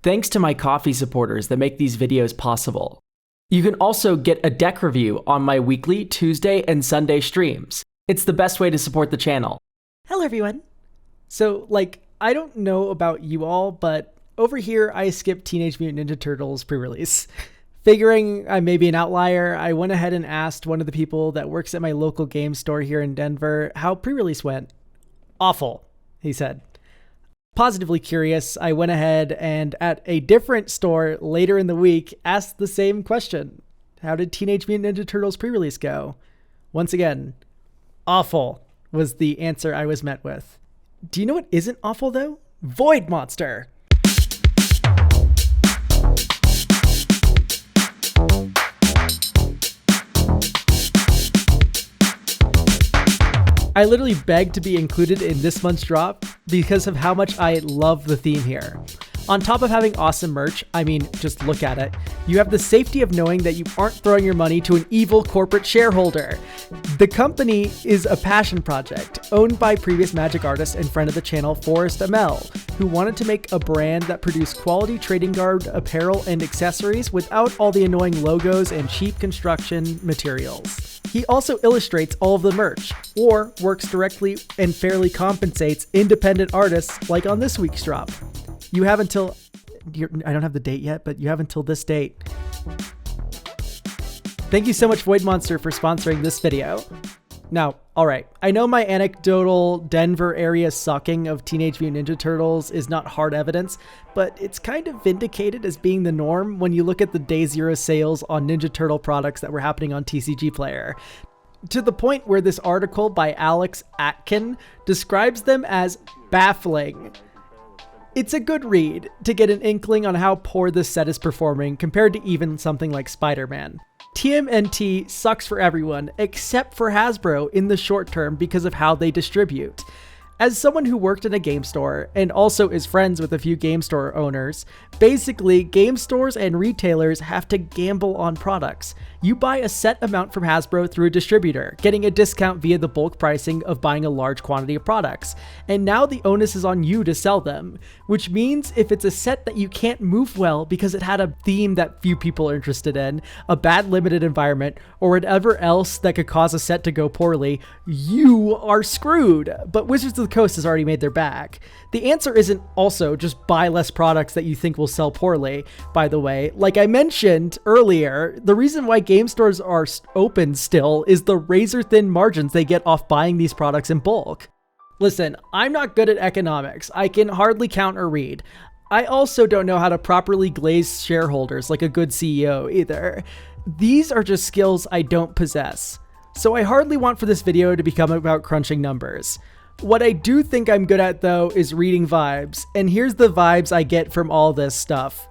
Thanks to my coffee supporters that make these videos possible. You can also get a deck review on my weekly Tuesday and Sunday streams. It's the best way to support the channel. Hello everyone. So, I don't know about you all, but over here I skipped Teenage Mutant Ninja Turtles pre-release. Figuring I may be an outlier, I went ahead and asked one of the people that works at my local game store here in Denver how pre-release went. Awful, he said. Positively curious, I went ahead and at a different store later in the week asked the same question. How did Teenage Mutant Ninja Turtles pre-release go? Once again, awful was the answer I was met with. Do you know what isn't awful though? Void Monster! I literally begged to be included in this month's drop because of how much I love the theme here. On top of having awesome merch, I mean, just look at it, you have the safety of knowing that you aren't throwing your money to an evil corporate shareholder. The company is a passion project owned by previous Magic artist and friend of the channel, Forrest Amell, who wanted to make a brand that produced quality trading card apparel and accessories without all the annoying logos and cheap construction materials. He also illustrates all of the merch, or works directly and fairly compensates independent artists like on this week's drop. You have until, I don't have the date yet, but you have until this date. Thank you so much, Void Monster, for sponsoring this video. Now, alright, I know my anecdotal Denver area sucking of Teenage Mutant Ninja Turtles is not hard evidence, but it's kind of vindicated as being the norm when you look at the Day Zero sales on Ninja Turtle products that were happening on TCG Player. To the point where this article by Alex Atkin describes them as baffling. It's a good read to get an inkling on how poor this set is performing compared to even something like Spider-Man. TMNT sucks for everyone except for Hasbro in the short term because of how they distribute. As someone who worked in a game store and also is friends with a few game store owners, basically game stores and retailers have to gamble on products. You buy a set amount from Hasbro through a distributor, getting a discount via the bulk pricing of buying a large quantity of products. And now the onus is on you to sell them, which means if it's a set that you can't move well because it had a theme that few people are interested in, a bad limited environment, or whatever else that could cause a set to go poorly, you are screwed. But Wizards of the Coast has already made their back. The answer isn't also just buy less products that you think will sell poorly, by the way. Like I mentioned earlier, the reason why game stores are open still is the razor-thin margins they get off buying these products in bulk. Listen, I'm not good at economics. I can hardly count or read. I also don't know how to properly glaze shareholders like a good CEO either. These are just skills I don't possess. So I hardly want for this video to become about crunching numbers. What I do think I'm good at though is reading vibes, and here's the vibes I get from all this stuff.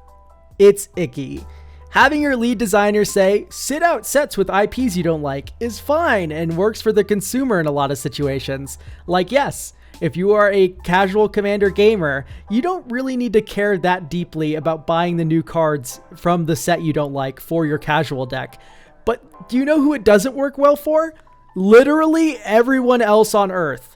It's icky. Having your lead designer say, sit out sets with IPs you don't like is fine and works for the consumer in a lot of situations. Like yes, if you are a casual Commander gamer, you don't really need to care that deeply about buying the new cards from the set you don't like for your casual deck. But do you know who it doesn't work well for? Literally everyone else on Earth.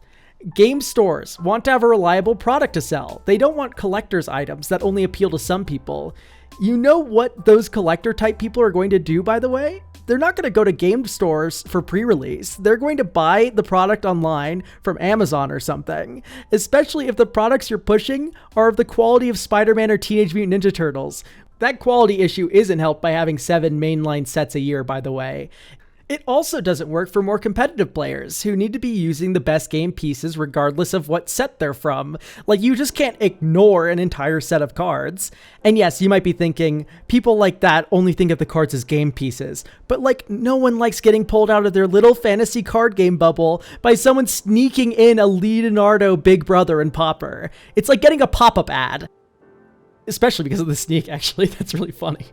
Game stores want to have a reliable product to sell. They don't want collector's items that only appeal to some people. You know what those collector type people are going to do, by the way? They're not going to go to game stores for pre-release. They're going to buy the product online from Amazon or something, especially if the products you're pushing are of the quality of Spider-Man or Teenage Mutant Ninja Turtles. That quality issue isn't helped by having 7 mainline sets a year, by the way. It also doesn't work for more competitive players who need to be using the best game pieces regardless of what set they're from. Like, you just can't ignore an entire set of cards. And yes, you might be thinking, people like that only think of the cards as game pieces. But like, no one likes getting pulled out of their little fantasy card game bubble by someone sneaking in a Leonardo Big Brother and Popper. It's like getting a pop-up ad. Especially because of the sneak, actually. That's really funny.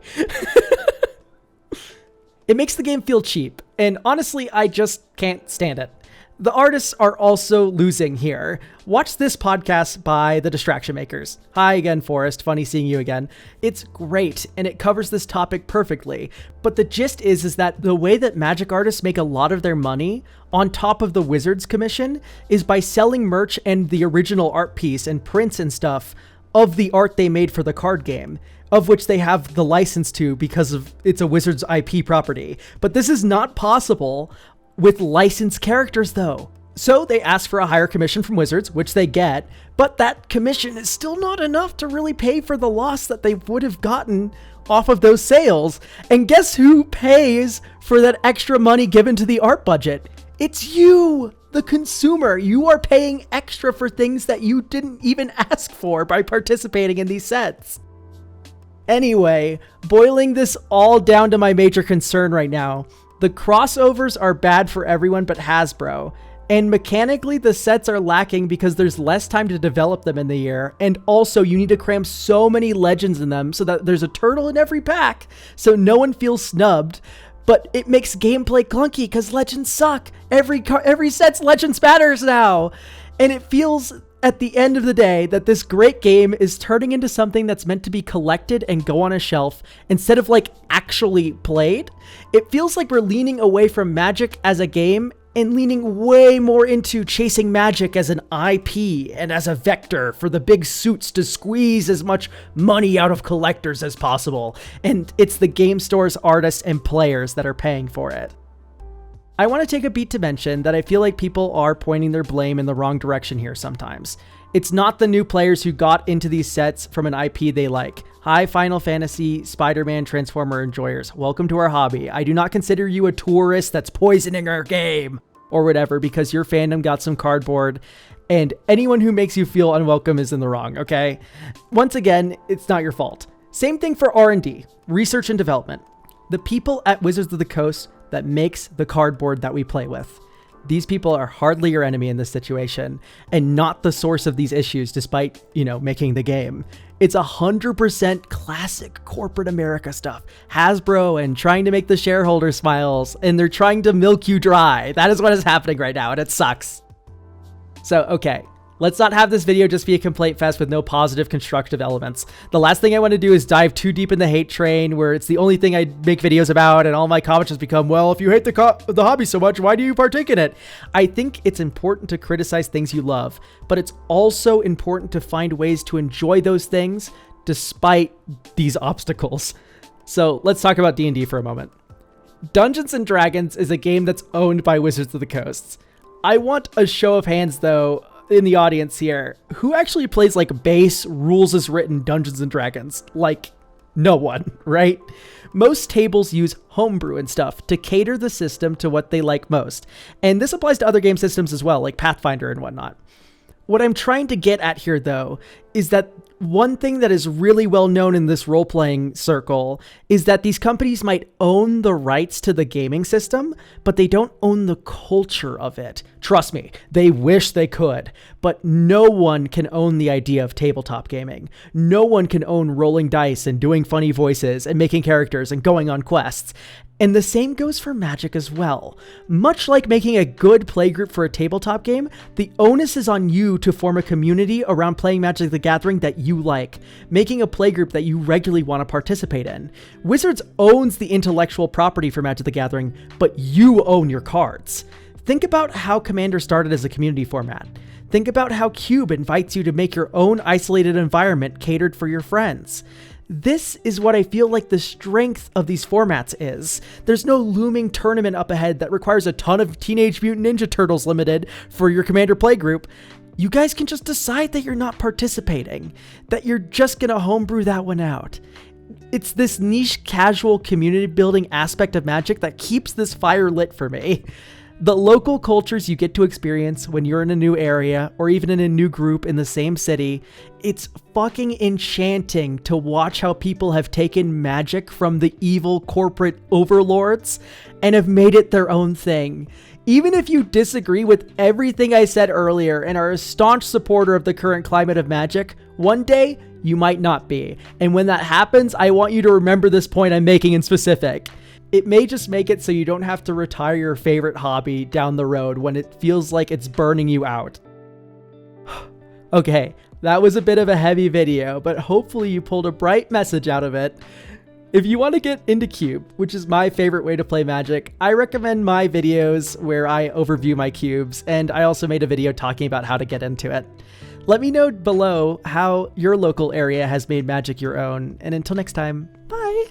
It makes the game feel cheap, and honestly, I just can't stand it. The artists are also losing here. Watch this podcast by The Distraction Makers. Hi again, Forrest. Funny seeing you again. It's great, and it covers this topic perfectly. But the gist is that the way that Magic artists make a lot of their money, on top of the Wizards commission, is by selling merch and the original art piece and prints and stuff of the art they made for the card game, of which they have the license to because of it's a Wizards IP property. But this is not possible with licensed characters though. So they ask for a higher commission from Wizards, which they get, but that commission is still not enough to really pay for the loss that they would have gotten off of those sales. And guess who pays for that extra money given to the art budget? It's you, the consumer. You are paying extra for things that you didn't even ask for by participating in these sets. Anyway, boiling this all down to my major concern right now, the crossovers are bad for everyone but Hasbro. And mechanically, the sets are lacking because there's less time to develop them in the year. And also, you need to cram so many legends in them so that there's a turtle in every pack, so no one feels snubbed. But it makes gameplay clunky because legends suck. Every set's legends matters now. And it feels, at the end of the day, that this great game is turning into something that's meant to be collected and go on a shelf instead of like actually played. It feels like we're leaning away from Magic as a game and leaning way more into chasing Magic as an IP and as a vector for the big suits to squeeze as much money out of collectors as possible. And it's the game store's artists and players that are paying for it. I want to take a beat to mention that I feel like people are pointing their blame in the wrong direction here sometimes. It's not the new players who got into these sets from an IP they like. Hi, Final Fantasy, Spider-Man, Transformer enjoyers. Welcome to our hobby. I do not consider you a tourist that's poisoning our game or whatever because your fandom got some cardboard, and anyone who makes you feel unwelcome is in the wrong, okay? Once again, it's not your fault. Same thing for R&D, research and development. The people at Wizards of the Coast that makes the cardboard that we play with. These people are hardly your enemy in this situation and not the source of these issues despite, making the game. It's 100% classic corporate America stuff. Hasbro and trying to make the shareholders smiles, and they're trying to milk you dry. That is what is happening right now, and it sucks. So, okay. Let's not have this video just be a complaint fest with no positive, constructive elements. The last thing I want to do is dive too deep in the hate train where it's the only thing I make videos about and all my comments just become, well, if you hate the hobby so much, why do you partake in it? I think it's important to criticize things you love, but it's also important to find ways to enjoy those things despite these obstacles. So let's talk about D&D for a moment. Dungeons & Dragons is a game that's owned by Wizards of the Coast. I want a show of hands, though, in the audience here, who actually plays like base rules as written Dungeons and Dragons? Like, no one, right? Most tables use homebrew and stuff to cater the system to what they like most. And this applies to other game systems as well, like Pathfinder and whatnot. What I'm trying to get at here, though, is that one thing that is really well known in this role-playing circle is that these companies might own the rights to the gaming system, but they don't own the culture of it. Trust me, they wish they could, but no one can own the idea of tabletop gaming. No one can own rolling dice and doing funny voices and making characters and going on quests. And the same goes for Magic as well. Much like making a good playgroup for a tabletop game, the onus is on you to form a community around playing Magic the Gathering that you like, making a playgroup that you regularly want to participate in. Wizards owns the intellectual property for Magic the Gathering, but you own your cards. Think about how Commander started as a community format. Think about how Cube invites you to make your own isolated environment catered for your friends. This is what I feel like the strength of these formats is. There's no looming tournament up ahead that requires a ton of Teenage Mutant Ninja Turtles Limited for your Commander playgroup. You guys can just decide that you're not participating, that you're just gonna homebrew that one out. It's this niche casual community building aspect of Magic that keeps this fire lit for me. The local cultures you get to experience when you're in a new area or even in a new group in the same city, it's fucking enchanting to watch how people have taken Magic from the evil corporate overlords and have made it their own thing. Even if you disagree with everything I said earlier and are a staunch supporter of the current climate of Magic, one day you might not be. And when that happens, I want you to remember this point I'm making in specific. It may just make it so you don't have to retire your favorite hobby down the road when it feels like it's burning you out. Okay, that was a bit of a heavy video, but hopefully you pulled a bright message out of it. If you want to get into Cube, which is my favorite way to play Magic, I recommend my videos where I overview my cubes, and I also made a video talking about how to get into it. Let me know below how your local area has made magic your own. And until next time, bye.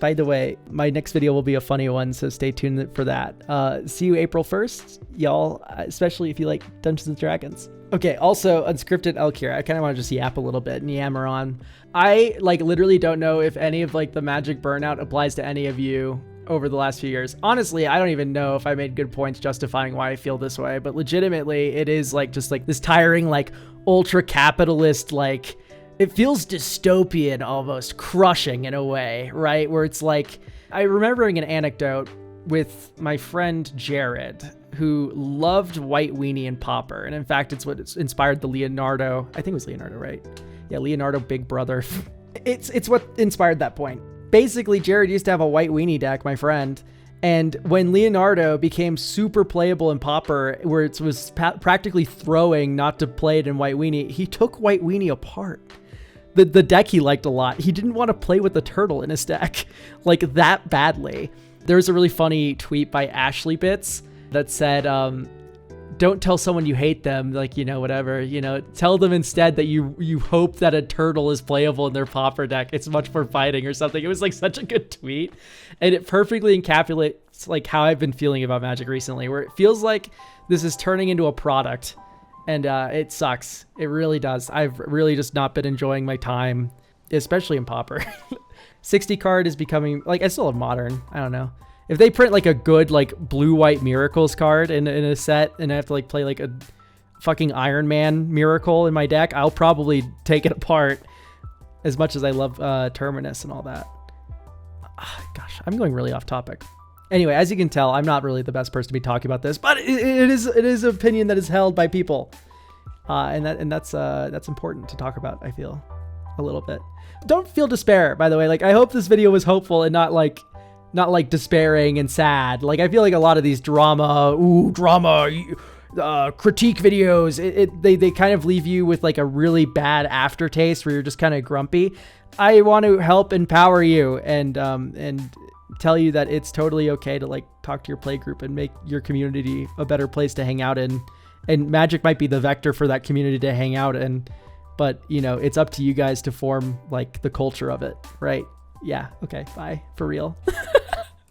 By the way, my next video will be a funny one, so stay tuned for that. See you April 1st, y'all, especially if you like Dungeons and Dragons. Okay, also, Unscripted Elk here. I kind of want to just yap a little bit and yammer on. I, literally don't know if any of, the magic burnout applies to any of you over the last few years. Honestly, I don't even know if I made good points justifying why I feel this way, but legitimately, it is, just this tiring, ultra-capitalist, it feels dystopian, almost crushing in a way, right? Where it's I remembering an anecdote with my friend Jared, who loved White Weenie and Popper. And in fact, it's what inspired the Leonardo, I think it was Leonardo, right? Yeah, Leonardo Big Brother. It's what inspired that point. Basically, Jared used to have a White Weenie deck, my friend. And when Leonardo became super playable in Popper, where it was practically throwing not to play it in White Weenie, he took White Weenie apart. The deck he liked a lot. He didn't want to play with the turtle in his deck that badly. There was a really funny tweet by Ashley Bits that said, don't tell someone you hate them, whatever, tell them instead that you hope that a turtle is playable in their Popper deck. It's much more fighting or something. It was such a good tweet. And it perfectly encapsulates how I've been feeling about Magic recently, where it feels like this is turning into a product. And it sucks. It really does. I've really just not been enjoying my time, especially in Popper. 60 card is becoming, I still have Modern. I don't know. If they print a good blue-white Miracles card in a set and I have to play a fucking Iron Man Miracle in my deck, I'll probably take it apart as much as I love Terminus and all that. Gosh, I'm going really off topic. Anyway, as you can tell, I'm not really the best person to be talking about this, but it is an opinion that is held by people, and that's important to talk about. I feel a little bit. Don't feel despair, by the way. I hope this video was hopeful and not despairing and sad. I feel a lot of these drama critique videos, they kind of leave you with a really bad aftertaste where you're just kind of grumpy. I want to help empower you and tell you that it's totally okay to talk to your play group and make your community a better place to hang out in. And Magic might be the vector for that community to hang out in, but it's up to you guys to form the culture of it, right? Yeah. Okay. Bye. For real.